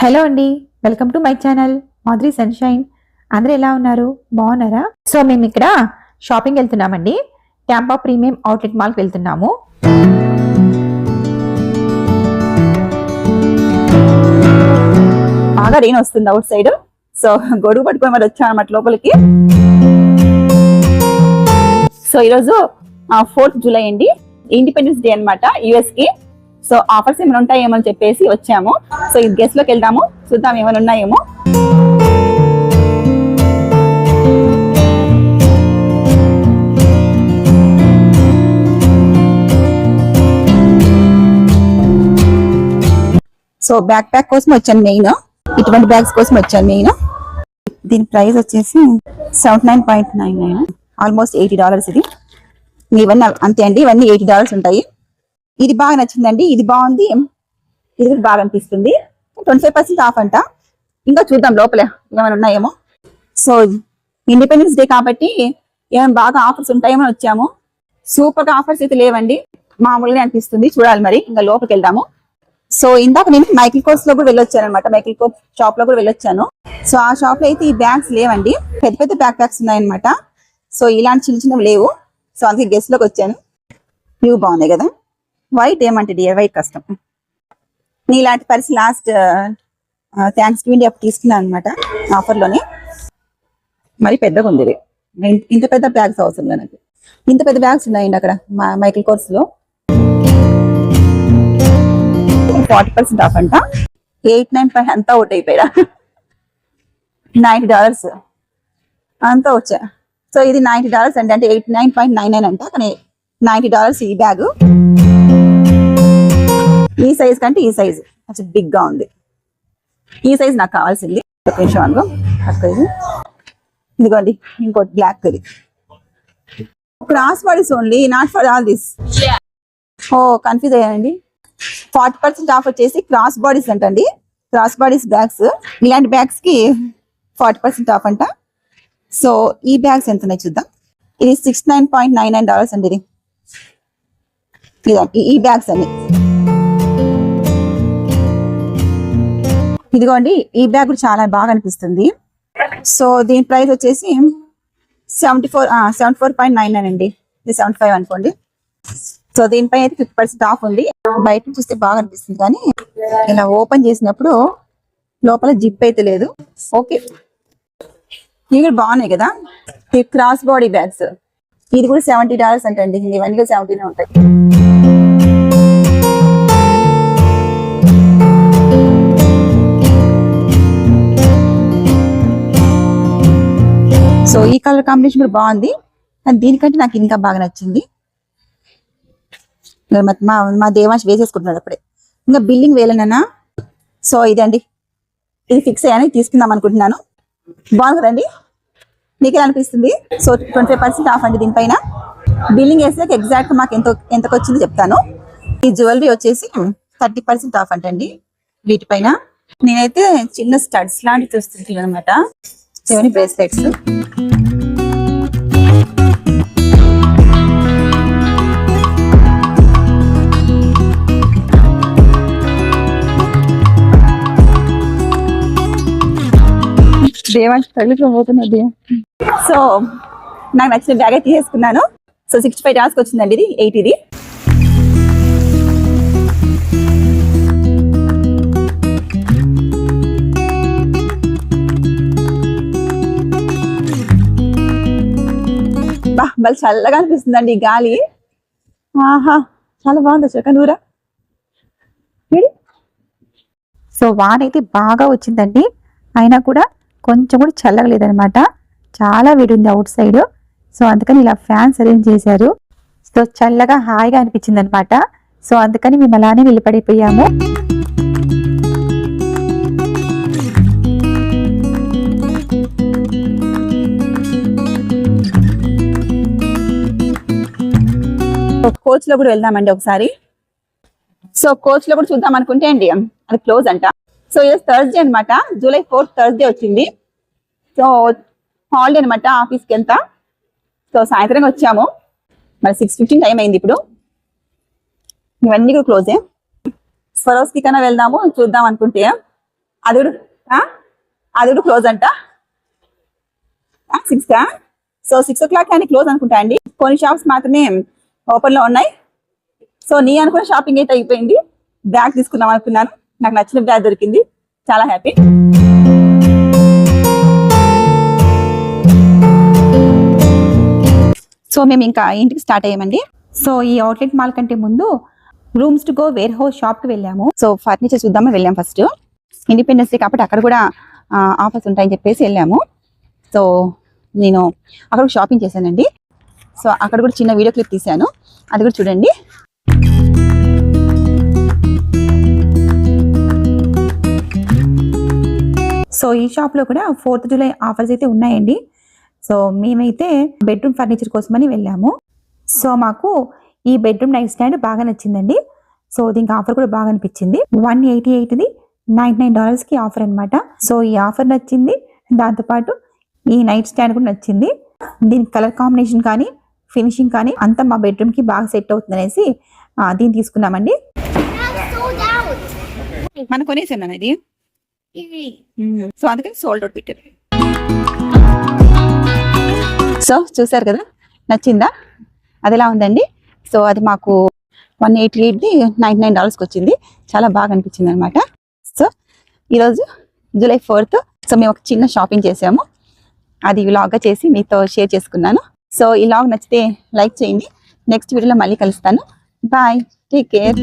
Hello అండి, welcome to my channel Madhuri sunshine. అందరూ ఎలా ఉన్నారు? బాగున్నారా? సో మేము ఇక్కడ షాపింగ్ వెళ్తున్నామండి. క్యాంపా ప్రీమియం అవుట్లెట్ మాల్కి వెళ్తున్నాము. బాగా రెయిన్ వస్తుంది అవుట్ సైడ్. సో గొడుగు పట్టుకొని మరి వచ్చాను అన్నమాట లోపలికి. సో ఈరోజు 4th జూలై అండి, ఇండిపెండెన్స్ డే అనమాట యుఎస్ కి. సో ఆఫర్స్ ఏమైనా ఉంటాయేమో అని చెప్పేసి వచ్చాము. సో ఈ గెస్ట్ లోకి వెళ్దాము, చూద్దాం ఏమైనా ఉన్నాయేమో. సో బ్యాక్ ప్యాక్ కోసం వచ్చాను మెయిన్, ఇటువంటి బ్యాగ్స్ కోసం వచ్చాను మెయిన్. దీని ప్రైస్ వచ్చేసి $79.99, ఆల్మోస్ట్ $80 ఇది. ఇవన్నీ అంతే అండి, ఇవన్నీ $80 ఉంటాయి. ఇది బాగా నచ్చిందండి, ఇది బాగుంది, ఇది కూడా బాగా అనిపిస్తుంది. 25% ఆఫ్ అంట. ఇంకా చూద్దాం లోపల ఏమైనా ఉన్నాయేమో. సో ఇండిపెండెన్స్ డే కాబట్టి ఏమైనా బాగా ఆఫర్స్ ఉంటాయేమో వచ్చాము. సూపర్ గా ఆఫర్స్ అయితే లేవండి, మామూలుగా అనిపిస్తుంది. చూడాలి మరి, ఇంకా లోపలికి వెళ్దాము. సో ఇందాక నేను మైకిల్ కోర్స్ లో కూడా వెళ్ళొచ్చాను అనమాట, మైకిల్ కోర్స్ షాప్ లో కూడా వెళ్ళొచ్చాను. సో ఆ షాప్ లో అయితే ఈ బ్యాగ్స్ లేవండి, పెద్ద పెద్ద బ్యాక్ ప్యాక్స్ ఉన్నాయన్నమాట. సో ఇలాంటి చిన్న చిన్నవి లేవు. సో అందుకే గెస్ట్ లోకి వచ్చాను. ఇవి బాగున్నాయి కదా, వైట్ ఏమంటే డియర్, వైట్ కష్టం. నీలాంటి పరిస్థితి లాస్ట్ థ్యాంక్స్ టు ఇండియా తీసుకున్నాను అనమాట ఆఫర్ లోనే. మరి పెద్దగా ఉంది, ఇంత పెద్ద బ్యాగ్స్ అవసరం నాకు. ఇంత పెద్ద బ్యాగ్స్ ఉన్నాయండి అక్కడ మైకిల్ కోర్స్ లో. 40% ఆఫ్ అంట. 89 అంతా అవుట్ అయిపోయా. $90 అంతా వచ్చా. సో ఇది $90 అండి, అంటే 89.99 అంట, కానీ $90 ఈ బ్యాగ్. ఈ సైజ్ కంటే ఈ సైజ్ కొంచెం బిగ్ గా ఉంది. ఈ సైజ్ నాకు కావాల్సింది. ఇదిగోండి ఇంకోటి బ్లాక్, ఇది cross bodies only, not for all this. ఓ కన్ఫ్యూజ్ అయ్యానండి. 40% ఆఫ్ వచ్చేసి క్రాస్ బాడీస్ అంటండి, క్రాస్ బాడీస్ బ్యాగ్స్. ఇలాంటి బ్యాగ్స్ కి 40% ఆఫ్ అంట. సో ఈ బ్యాగ్స్ ఎంత ఉన్నాయి చూద్దాం. ఇది $69.99 అండి. ఇది ఈ బ్యాగ్స్ అన్ని. ఇదిగోండి ఈ బ్యాగ్ కూడా చాలా బాగా అనిపిస్తుంది. సో దీని ప్రైస్ వచ్చేసి 74.99 అండి, ఇది 75 అనుకోండి. సో దీనిపై అయితే 50% ఆఫ్ ఉంది. బయట చూస్తే బాగా అనిపిస్తుంది, కానీ ఇలా ఓపెన్ చేసినప్పుడు లోపల జిప్ అయితే లేదు. ఓకే, ఇవి కూడా బాగున్నాయి కదా, ఈ క్రాస్ బాడీ బ్యాగ్స్. ఇది కూడా $70 అంటండి, ఇవన్నీ కూడా 70 ఉంటాయి. సో ఈ కలర్ కాంబినేషన్ కూడా బాగుంది, కానీ దీనికంటే నాకు ఇంకా బాగా నచ్చింది. మా దేవాంశ్ వేసేసుకుంటున్నాడు అప్పుడే. ఇంకా బిల్లింగ్ వేయలేనా. సో ఇదండి, ఇది ఫిక్స్ అయ్యాను, తీసుకుందాం అనుకుంటున్నాను. బాగుంది కదండి, మీకు ఎలా అనిపిస్తుంది? సో 25% ఆఫ్ అండి దీనిపైన. బిల్లింగ్ వేసాక ఎగ్జాక్ట్ మాకు ఎంతకు వచ్చింది చెప్తాను. ఈ జ్యువెలరీ వచ్చేసి 30% ఆఫ్ అంటండి వీటిపైన. నేనైతే చిన్న స్టడ్స్ లాంటివి చూస్తుంది అనమాట, చెవిని బ్రేస్లెట్స్. దేవాంశ్ తగిలిపోతున్నది. సో నాకు నచ్చిన బ్యాగ్ అయితే తీసుకున్నాను. సో $65 వచ్చిందండి, ఇది 80. మళ్ళీ చల్లగా అనిపిస్తుందండి ఈ గాలి. ఆహా, చాలా బాగుంది. చక్కనూరా. సో వాన్ అయితే బాగా వచ్చిందండి, అయినా కూడా కొంచెం కూడా చల్లగా లేదనమాట, చాలా వేడి ఉంది అవుట్ సైడ్. సో అందుకని ఇలా ఫ్యాన్స్ అరేంజ్ చేశారు. సో చల్లగా హాయిగా అనిపించింది అనమాట. సో అందుకని మేము అలానే వెళ్ళిపడిపోయాము. కోచ్ లో కూడా వెళ్దామండి ఒకసారి. సో కోచ్ లో కూడా చూద్దాం అనుకుంటే అండి అది క్లోజ్ అంట. సో ఇది థర్స్డే అనమాట, జూలై 4th థర్స్డే వచ్చింది. సో హాలిడే అనమాట ఆఫీస్కి ఎంత. సో సాయంత్రం వచ్చాము, మరి 6:15 టైం అయింది ఇప్పుడు. ఇవన్నీ కూడా క్లోజే. స్వరోస్కి కన్నా వెళ్దాము చూద్దాం అనుకుంటే అది కూడా క్లోజ్ అంట 6 సో 6 o'clock అని క్లోజ్ అనుకుంటా అండి. కొన్ని షాప్స్ మాత్రమే ఓపెన్ లో ఉన్నాయి. సో నీ అనుకున్న షాపింగ్ అయితే అయిపోయింది. బ్యాగ్ తీసుకుందాం అనుకున్నాను, నాకు నచ్చిన బ్యాగ్ దొరికింది, చాలా హ్యాపీ. సో మేము ఇంకా ఇంటికి స్టార్ట్ అయ్యామండి. సో ఈ అవుట్లెట్ మాల్ కంటే ముందు rooms to go where house shop కి వెళ్ళాము. సో ఫర్నిచర్ చూద్దామని వెళ్ళాం. ఫస్ట్ ఇండిపెండెన్స్ డే కాబట్టి అక్కడ కూడా ఆఫర్స్ ఉంటాయని చెప్పేసి వెళ్ళాము. సో నేను అక్కడ షాపింగ్ చేశానండి. సో అక్కడ కూడా చిన్న వీడియో క్లిప్ తీశాను, అది కూడా చూడండి. సో ఈ షాప్ లో కూడా 4th జూలై ఆఫర్స్ అయితే ఉన్నాయండి. సో మేమైతే బెడ్రూమ్ ఫర్నిచర్ కోసమని వెళ్ళాము. సో మాకు ఈ బెడ్రూమ్ నైట్ స్టాండ్ బాగా నచ్చిందండి. సో దీనికి ఆఫర్ కూడా బాగా అనిపించింది. 188ది $99 కి ఆఫర్ అన్నమాట. సో ఈ ఆఫర్ నచ్చింది, దాంతోపాటు ఈ నైట్ స్టాండ్ కూడా నచ్చింది. దీని కలర్ కాంబినేషన్ కానీ ఫినిషింగ్ కానీ అంతా మా బెడ్రూమ్ కి బాగా సెట్ అవుతుంది అనేసి దీన్ని తీసుకున్నామండి. మనం కొనేసాను ఇది. సో అందుకని సోల్డ్ అవుట్ పెట్టారు. సో చూసారు కదా, నచ్చిందా? అది ఎలా ఉందండి? సో అది మాకు 188ది $99కి వచ్చింది. చాలా బాగా అనిపించింది అనమాట. సో ఈరోజు జూలై 4th. సో మేము ఒక చిన్న షాపింగ్ చేసాము, అది వ్లాగ్గా చేసి మీతో షేర్ చేసుకున్నాను. సో ఈ వ్లాగ్ నచ్చితే లైక్ చేయండి. నెక్స్ట్ వీడియోలో మళ్ళీ కలుస్తాను. Bye, take care.